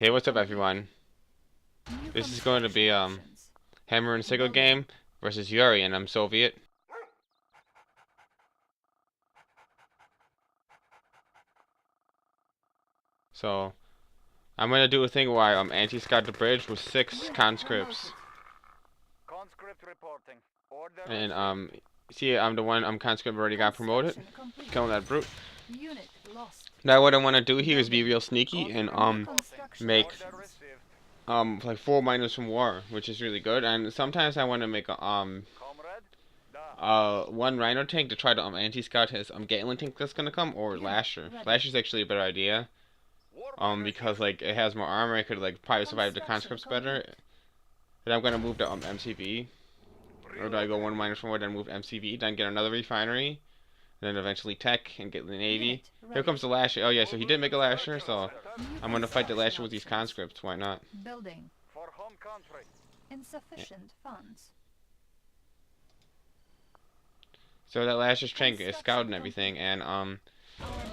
Hey, what's up, everyone? This is going to be hammer and sickle game versus Yuri, and I'm Soviet. So I'm gonna do a thing where I anti-scout the bridge with 6 conscripts, Conscript reporting. Order and received. see, I'm the one conscript already got promoted, Construction complete. killing that brute. Unit lost. Now what I want to do here is be real sneaky and Conscript reporting. Construction make Order options. received. like 4 miners from war, which is really good. And sometimes I want to make a Comrade? Da. one rhino tank to try to anti-scout his Gatling tank that's gonna come, or Unit Lasher. ready. Lasher's actually a better idea. War miner Because here. like it has more armor, I could like probably survive the Construction conscripts better. complete. And I'm gonna move to MCV, or do I go one minus forward, then move to MCV, then get another refinery, and then eventually tech and get the navy. Unit Here ready. comes the Lasher. Oh yeah, so he did make a Lasher, so New I'm gonna fight the construction Lasher with these options. conscripts. Why not? Building. For home country. Insufficient funds. So that Lasher's tank is scouted and everything, and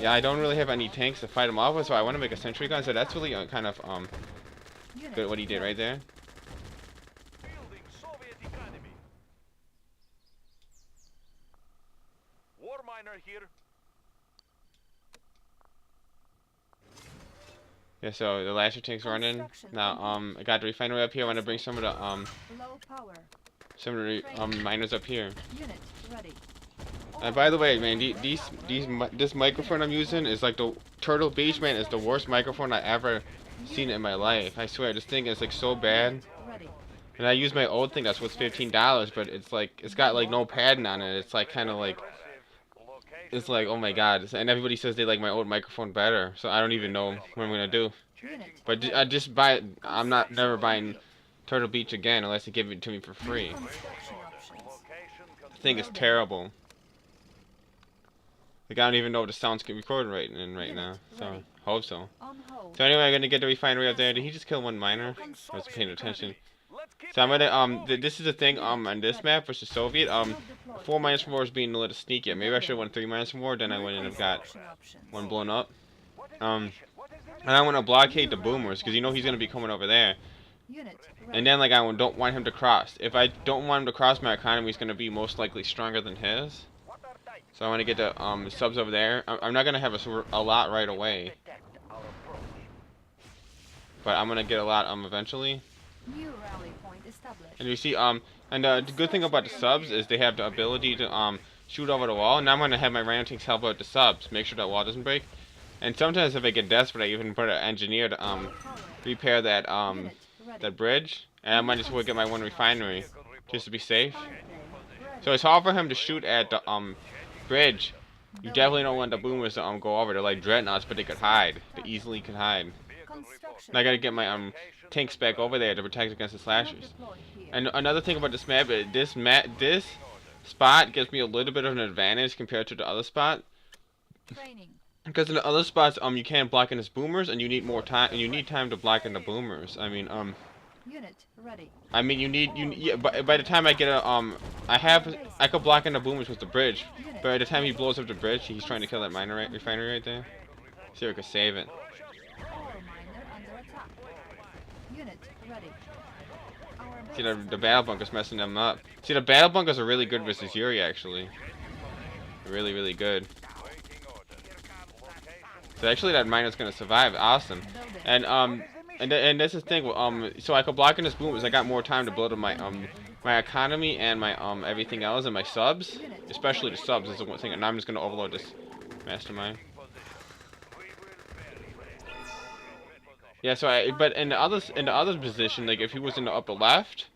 yeah, I don't really have any tanks to fight him off with, so I want to make a sentry gun. So that's really kind of Unit good what he did right there. Building Soviet economy. War miner here. Yeah, so the Lasher tank's running. Construction Now I got the refinery up here. I want to bring some of the Low power. miners up here. Unit ready. And by the way, man, this microphone I'm using is like the Turtle Beach, man. Is the worst microphone I ever seen in my life. I swear, this thing is like so bad. Unit ready. And I use my old thing that's worth $15, but it's like it's got like no padding on it. It's like kind of like Received. Location. it's like, oh my god. And everybody says they like my old microphone better, so I don't even know what I'm gonna do. Unit But I ready. just buy. I'm not never buying Turtle Beach again unless they give it to me for New free. construction options. Location The thing is Building. terrible. Like I don't even know if the sound's recording right now. So ready. hope so. On hold. So anyway, I'm gonna get the refinery up there. Did he just kill one miner? I Building was Soviet paying attention. economy. Let's keep So I'm gonna moving. this is the thing on this map versus Soviet. Shield deployed. 4 minus from war is being a little sneaky. Maybe I should have won 3 minus from war. Then I New wouldn't have got construction options. one blown up. What is the Um, mission? What is the and I want to blockade the boomers because you know he's gonna be coming over there. Unit ready. And then like don't want him to cross. If I don't want him to cross, my economy is gonna be most likely stronger than his. What are they? So I want to get the subs over there. I'm not gonna have a lot right away, Detect our approach. but I'm gonna get a lot eventually. New rally point established. And you see and the good thing about the subs is they have the ability to shoot over the wall. Now I'm gonna have my random tanks help out the subs, make sure that wall doesn't break. And sometimes if I get desperate, I even put an engineer to Power. repair that Unit ready. that bridge, and I might just well get my one refinery Vehicle report. just to be safe. Fire plane ready. So it's hard for him to shoot at the bridge. You Building. definitely don't want the boomers to go over. They're like dreadnoughts, but they could hide. They easily could hide. Vehicle Construction. And I gotta get my Location tanks back over there to protect against the Shield slashers. deployed here. And another thing about this map, this spot gives me a little bit of an advantage compared to the other spot. Training. Because in the other spots, you can't block in his boomers, and you need more time, and you need time to block in the boomers. Unit ready. Yeah, by the time I get I could block in the boomers with the bridge. Unit But by the time he blows up the bridge, he's trying to kill that refinery right there. See if I could save it. Ore miner under attack. Unit ready. Our See, base the battle bunker's messing them up. See, the battle bunkers are really good versus Yuri, actually. Really, really good. waiting order. Location. So actually, that miner's gonna survive. Awesome. building. And and that's the thing. So I could block in his boomers. I got more time to build up my economy and my everything else and my subs, especially the subs is the one thing. And I'm just gonna overload this mastermind. Yeah. So but in the other position, like if he was in the upper left,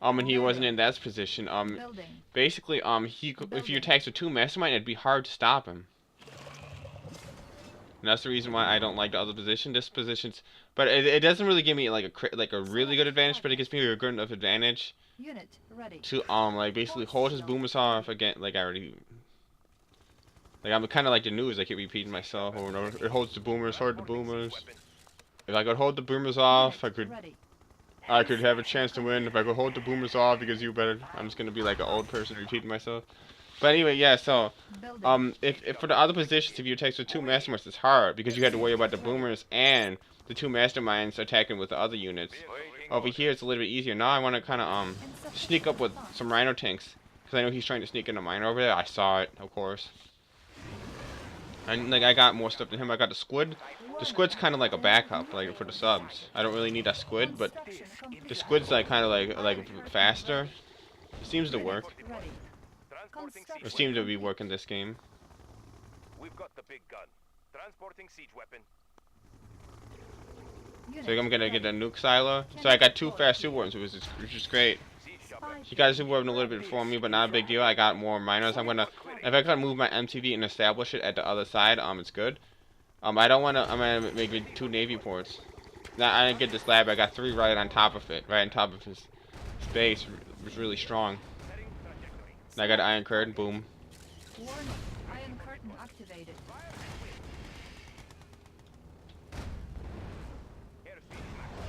and he wasn't in that position, Building. basically, if you attacks with 2 mastermind, it'd be hard to stop him. And that's the reason why I don't like the other position. This position's, but it doesn't really give me like a really good advantage, but it gives me a good enough advantage Unit ready. to like basically hold his boomers off again. Like I already, like I'm kind of like the news. I keep repeating myself over and over. It holds the boomers, hold the boomers. If I could hold the boomers off, Unit ready. I could have a chance to win. If I could hold the boomers off because you better, I'm just gonna be like an old person repeating myself. But anyway, yeah. So Building. if for the other positions, if you take with 2 masterminds, it's hard because you had to worry about the boomers and the two masterminds attacking with the other units. Over here it's a little bit easier. Now I want to kind of sneak up with some rhino tanks because I know he's trying to sneak in a mine over there. I saw it, of course. And like I got more stuff than him. I got the squid. The squid's kind of like a backup, like for the subs. I don't really need that squid, but the squid's like kind of like faster. It seems to work. Ready. It seems to be working this game. We've got the big gun. Transporting siege weapon. So I'm gonna get a nuke silo. So I got two fast super weapons, which is great. Siege chopper. He got a super weapon a little bit before me, but not a big deal. I got more miners. I'm gonna, if I can move my MTV and establish it at the other side, it's good. I don't wanna. I'm gonna make it 2 navy ports. Now I didn't get this lab. I got 3 right on top of it, right on top of his base. It was really strong. Setting trajectory. And I got an iron curtain. Boom. Warning. Iron curtain activated. Airspeed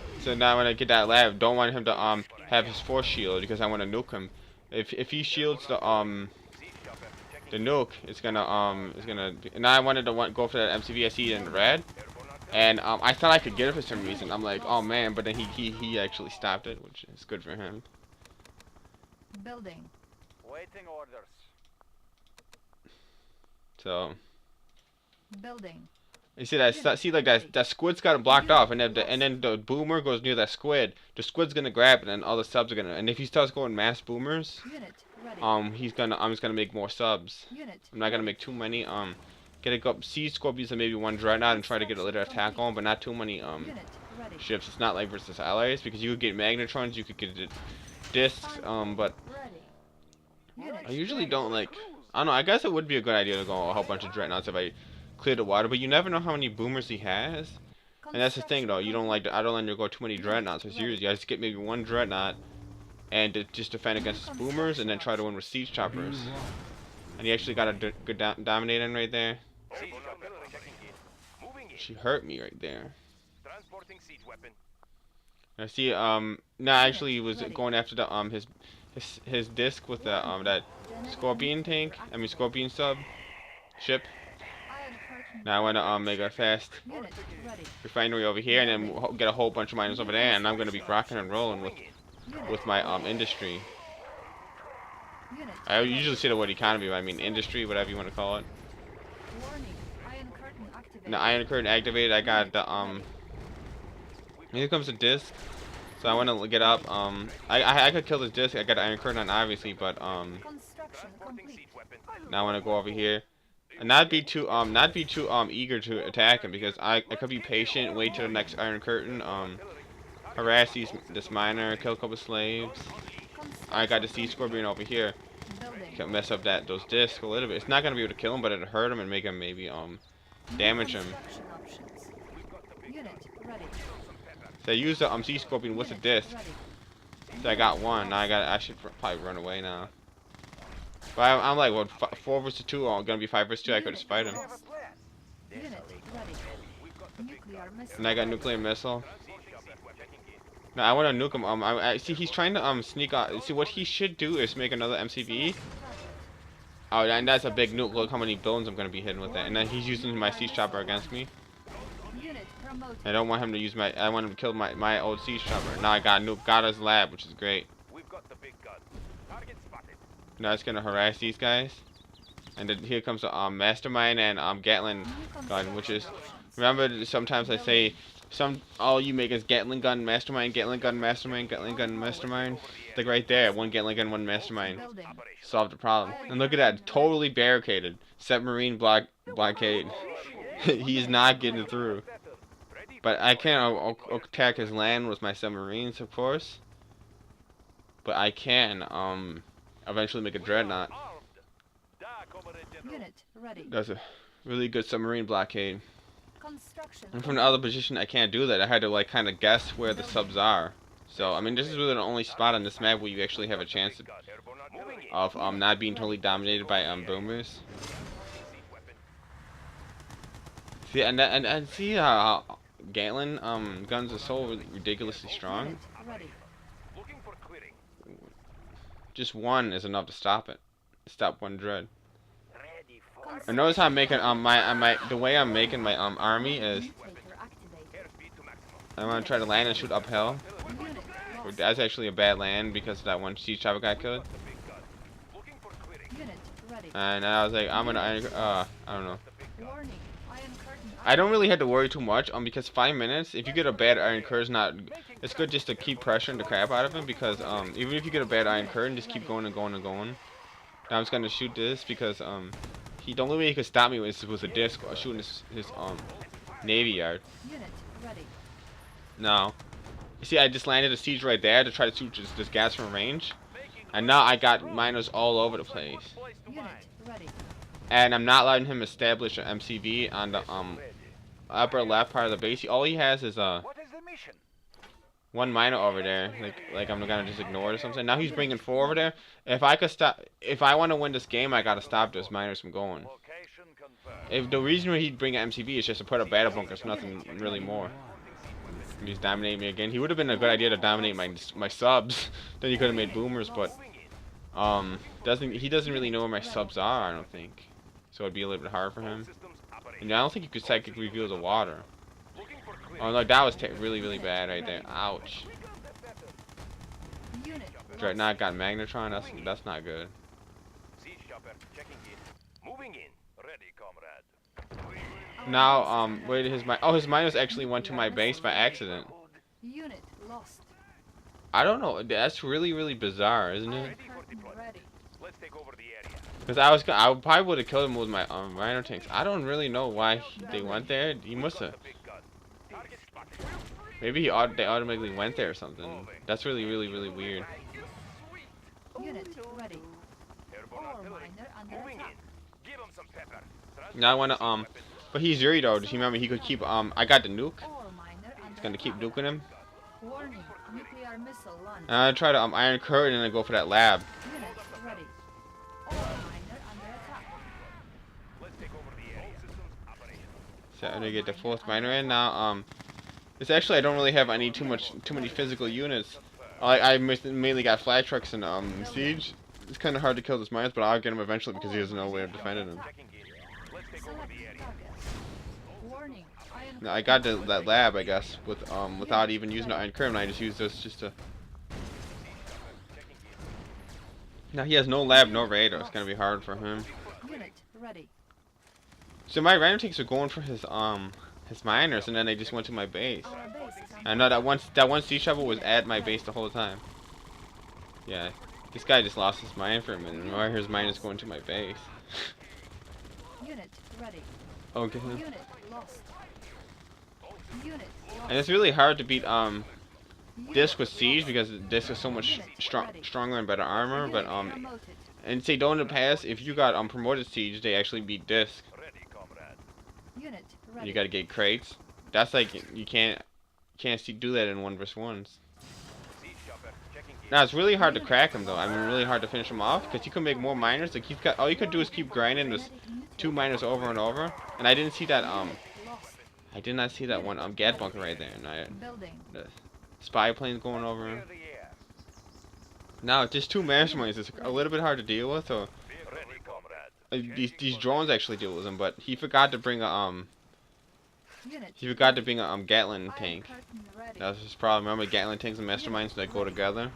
max. So now when I get that lab, don't want him to have his force shield because I want to nuke him. If he shields the Siege chopper. Checking nuke, it's gonna and now I wanted to go for that MCV. I see it in red, airborne artillery. and I thought I could get it for some reason. I'm like, oh man, but then he actually stopped it, which is good for him. Building. Waiting orders. So Building. you see that? See like that squid's got it blocked off, and then the boomer goes near that squid. The squid's gonna grab it, and all the subs are gonna. And if he starts going mass boomers, Unit ready. I'm just gonna make more subs. Unit. I'm not gonna make too many. Get a go siege scorpions and maybe 1 dreadnought and try to get a little attack on, but not too many Unit ready. ships. It's not like versus allies because you could get magnetrons, you could get discs. But Ready. Unit I usually ready. don't like. I don't know. I guess it would be a good idea to go a whole bunch of dreadnoughts if I clear the water, but you never know how many boomers he has. And that's the thing though. You don't like. I don't let you go too many dreadnoughts. So seriously, I just get maybe 1 dreadnought and just defend against his boomers, and then try to win with siege choppers. And he actually got a good dominating right there. Siege chopper. Checking in. Moving in. She hurt me right there. Transporting siege weapon. I see. No, actually, he was going after the his disc with the that scorpion tank. I mean scorpion sub ship. Iron curtain. Now I want to make a fast Unit ready. refinery over here, and then get a whole bunch of miners over there, and I'm gonna be rocking and rolling Unit. with my industry. Unit. I usually say the word economy, but I mean industry, whatever you want to call it. Warning. Iron curtain activated. The iron curtain activated. I got the Here comes the disc. So I want to get up. I could kill this disc. I got the iron curtain on obviously, but Construction Transporting complete. siege weapon. now I want to go over here. And not be too eager to attack him because I could be patient, wait till the next iron curtain, harass this miner, kill a couple slaves. I got the sea scorpion over here. Building. Can mess up those discs a little bit. It's not gonna be able to kill him, but it'll hurt him and make him maybe damage him. Construction options. Unit ready. So I use the sea scorpion with the disc. Ready. So I got 1. Now I should probably run away now. But I'm like what 4 versus 2. Oh, gonna be 5 versus 2. I could just fight him. We have a plan. Unit ready. We've got the big gun. Nuclear missile. And I got nuclear missile. Siege chopper. Checking in. No, I want to nuke him. I see he's trying to sneak out. See what he should do is make another MCV. Oh, and that's a big nuke. Look how many buildings I'm gonna be hitting with that. And then he's using my siege chopper against me. Unit promoted. I don't want him to use my. I want him to kill my old siege chopper. Now I got nuke. Got his lab, which is great. We've got the big gun. Target spotted. Now it's gonna harass these guys. And then here comes the mastermind and Gatling New gun, which is. construction options. Remember, sometimes I say all you make is Gatling gun, mastermind, Gatling gun, mastermind, Gatling gun, mastermind. Like right there, 1 Gatling gun, 1 mastermind. Building. Solved the problem. And look at that, totally barricaded. Submarine blockade. He's not getting through. Ready. But I can't attack his land with my submarines, of course. But I can eventually make a dreadnought. Armed. Da, Comrade General. Unit ready. That's a really good submarine blockade. Construction. And from the other position, I can't do that. I had to like kind of guess where the subs are. So I mean, this is really the only spot on this map where you actually have a chance Airborne artillery. of not being totally dominated by boomers. Siege weapon. See, and see how Gatling guns are so ridiculously strong. Unit ready. Looking for clearing. Just 1 is enough to stop it. Stop 1 dread. Ready for And notice how I'm making the way I'm making my army is Mutator activated. airspeed to max. I want to try to land and shoot uphill. Unit lost. That's actually a bad land because that one siege chopper got killed. Unit ready. And I was like, I'm gonna I don't know. Warning. Iron curtain. I don't really have to worry too much because 5 minutes, if you get a bad iron curtain, it's good just to keep pressuring the crap out of him because even if you get a bad iron curtain, just keep going and going and going. Now I'm just gonna shoot this because the only way he could stop me was a disc shooting his navy yard. Unit ready. No. You see, I just landed a siege right there to try to shoot this gas from range. And now I got miners all over the place. Unit ready. And I'm not letting him establish an MCV on the upper left part of the base. All he has is What is the mission? one miner over there. Like I'm gonna just ignore it or something. Now he's bringing 4 over there. If I want to win this game, I gotta stop those miners from going. Location confirmed. If the reason he'd bring an MCV is just to put up battle bunkers, nothing really more. He's dominating me again. He would have been a good idea to dominate my subs. Then he could have made boomers, but he doesn't really know where my subs are. I don't think. So it'd be a little bit hard for him. And I don't think you could psychic reveal the water. Oh no, that was really bad right there. Ouch. Unit Right now I got Magnetron. That's not good. Siege chopper checking in. Moving in. Ready, comrade. Now where did his miners actually went to my base by accident. Unit lost. I don't know. That's really bizarre, isn't it? Iron curtain ready. Let's take over the area. Because I probably would have killed him with my rhino tanks. I don't really know why they went there. He must have. Big gun. Target spotted. Maybe they automatically went there or something. That's really weird. Unit ready. Airborne Ore artillery. miner under Moving attack. in. Give him some pepper. Now I wanna but he's Yuri though. Just remember he could keep I got the nuke. Ore miner under It's gonna keep attack. nuking him. Warning. Nuclear missile launched. And I try to iron curtain and then go for that lab. Unit ready. Ore miner under attack. Let's take over the area. All systems operational. So I'm gonna get the 4th miner in now. It's actually I don't really have too many physical units. I mainly got flag trucks and siege. It's kind of hard to kill those miners, but I'll get him eventually because he has no way of defending them. Checking in. Let's take over Select the area. target. Warning. Iron Now, I got that lab I guess without even using the iron curtain. I just used this just to. Now he has no lab, no radar. It's gonna be hard for him. unit ready. So my rhino tanks are going for his miners, and then they just went to my base. Our base is under I know that one sea shovel was at my base the whole time. Yeah, this guy just lost his mine for a minute. And why his mine is going to my base? unit ready. Okay. Unit lost. Unit lost. And it's really hard to beat Disc with siege because Disc is so much stronger and better armor. But Unit promoted. and say don't in the past, if you got promoted siege, they actually beat Disc. Ready, comrade. Unit ready. You gotta get crates. That's like you can't do that in 1v1s. Siege chopper checking in. Now it's really hard to crack him though. I mean, really hard to finish him off because you can make more miners. Like he's got all you could do is keep grinding this 2 miners over and over. And I didn't see that Lost. I did not see that one Gad bunker right there. And Building. the spy planes going over. Clear the air. Now just 2 masterminds is a little bit hard to deal with. So Ready, comrade. these drones actually deal with them. But he forgot to bring a Unit. Gatling Iron tank. curtain ready. That's his problem. Remember, Gatling tanks and masterminds that go together.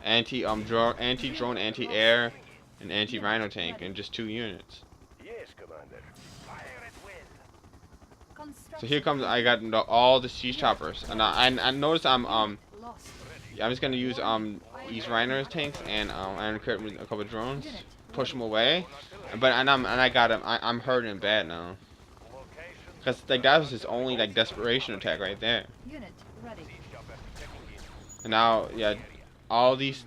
Anti-drone, anti-air, and anti-rhino tank in just 2 units. Yes, commander. Fire at will. So here comes I got all the siege choppers, and I notice I'm Lost. just gonna use these rhino tanks and iron curtain with a couple of drones, push them away, but I got him. I'm hurting bad now. Location. Cause like that was his only like desperation attack right there. Unit ready. Siege chopper checking in. And now yeah, all these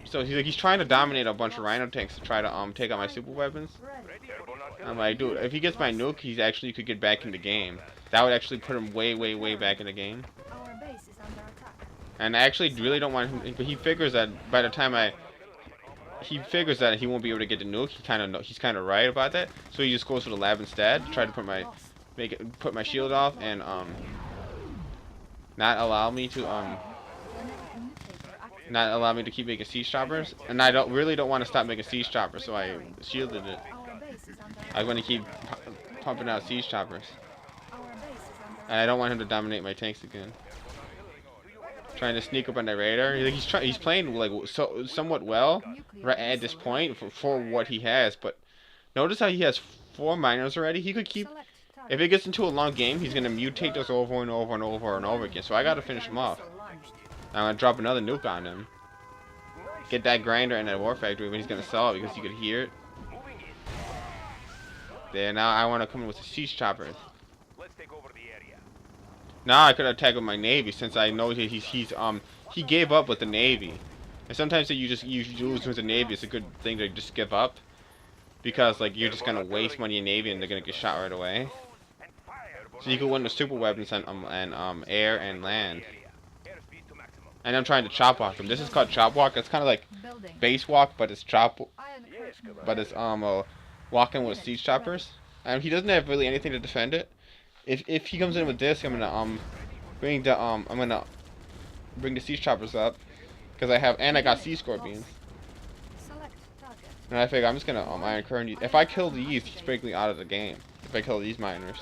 so he's trying to dominate a bunch of rhino tanks to try to take out my super weapons. Ready. Airborne artillery. I'm like, dude, if he gets my nuke, he's actually could get back in the game. That would actually put him way back in the game. Our base is under attack. And I actually really don't want him. But he figures that by the time he figures that he won't be able to get the nuke. He's kind of right about that. So he just goes to the lab instead, try to put my shield off and not allow me to keep making siege choppers. And I really don't want to stop making siege choppers, so I shielded it. Our base is under I'm going to keep pumping out siege choppers. Our base is And I don't want him to dominate my tanks again. Trying to sneak up on the radar. He's playing like somewhat well right at this point for what he has. But notice how he has 4 miners already. He could keep. Select If target. it gets into a long game, he's gonna mutate us over and over and over and over again. So I gotta finish him off. Launched. I'm gonna drop another nuke on him. Get that grinder and that war factory when he's gonna sell it because you could hear it. There, now I want to come in with the siege choppers. Let's take over the area. Now I could attack with my navy since I know he gave up with the navy. And sometimes that you lose with the navy, it's a good thing to just give up because like you're just gonna waste money in navy and they're gonna get shot right away. So you can win with super weapons and air and land. Airspeed to maximum. And I'm trying to chop walk him. This is called chop walk. It's kind of like Building. base walk, but it's chop. Iron Yes, curtain. But it's walking with siege choppers. He doesn't have really anything to defend it. If he comes in with this, I'm gonna bring the siege choppers up because I got sea scorpions. Select target. And I figure I'm just gonna iron curtain these. If I kill these, he's basically out of the game. If I kill these miners,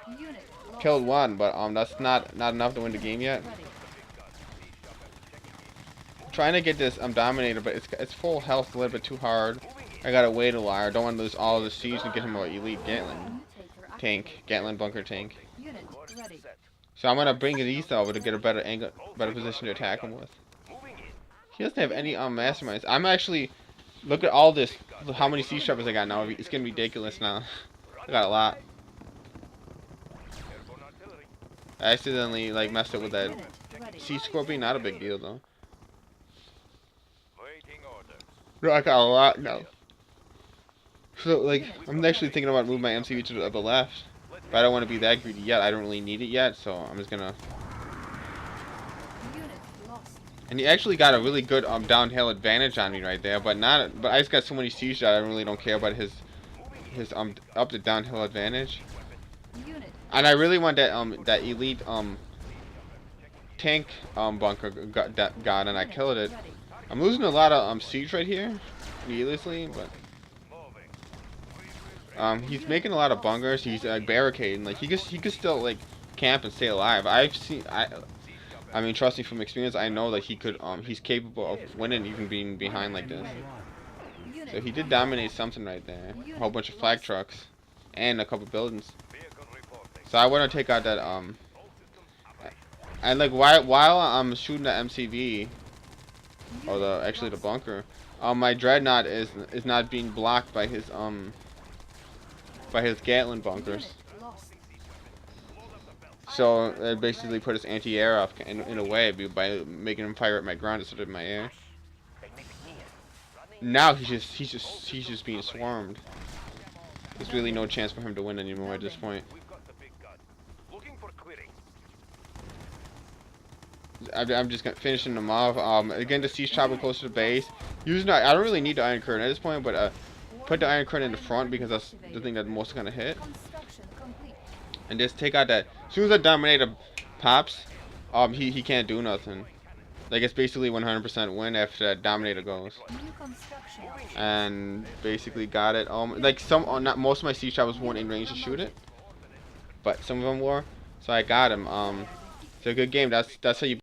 Unit lost. killed one, but that's not enough to win the game yet. Ready. Trying to get this dominator, but it's full health a little bit too hard. I gotta wait a while. I don't want to lose all of the siege and get him an elite Gatling Mutator tank, Gatling bunker tank. active. Unit ready. So I'm gonna bring these over to get a better angle, better position to attack him with. He doesn't have any masterminds. I'm actually look at all this. How many siege choppers I got now? It's getting ridiculous now. I got a lot. I accidentally like messed up with that Unit ready. sea scorpion. Not a big deal though. Waiting orders. No, I got a lot now. So like I'm actually thinking about moving my MCV to the left, but I don't want to be that greedy yet. I don't really need it yet, so I'm just gonna. Unit lost. And he actually got a really good downhill advantage on me right there, but I just got so many siege that I really don't care about his up to downhill advantage. Unit And I really want that elite tank bunker got and I killed it. ready. I'm losing a lot of siege right here, needlessly, but he's making a lot of bunkers. He's barricading. Like he could still like camp and stay alive. I mean, trust me from experience, I know that he could. He's capable of winning even being behind like this. Unit So he did dominate something right there. A whole bunch of flag trucks and a couple buildings. Vehicle reporting. So I want to take out that and like while I'm shooting the MCV or the bunker, my dreadnought is not being blocked by his Gatling bunkers. Unit lost. So it basically put his anti-air up in a way by making him fire at my ground instead of my air. Now he's just being swarmed. There's really no chance for him to win anymore at this point. We've got the big gun. Looking for clearing. I'm just finishing them off. Again, the siege chopper close to the base. I don't really need the iron curtain at this point, but put the iron curtain in the front because that's the thing that most gonna hit. Construction complete. And just take out that. As soon as that dominator pops, he can't do nothing. Like it's basically 100% win after that dominator goes. New construction. And basically got it. Like not most of my siege choppers weren't in range to shoot it, but some of them were. So I got him. It's a good game. That's how you.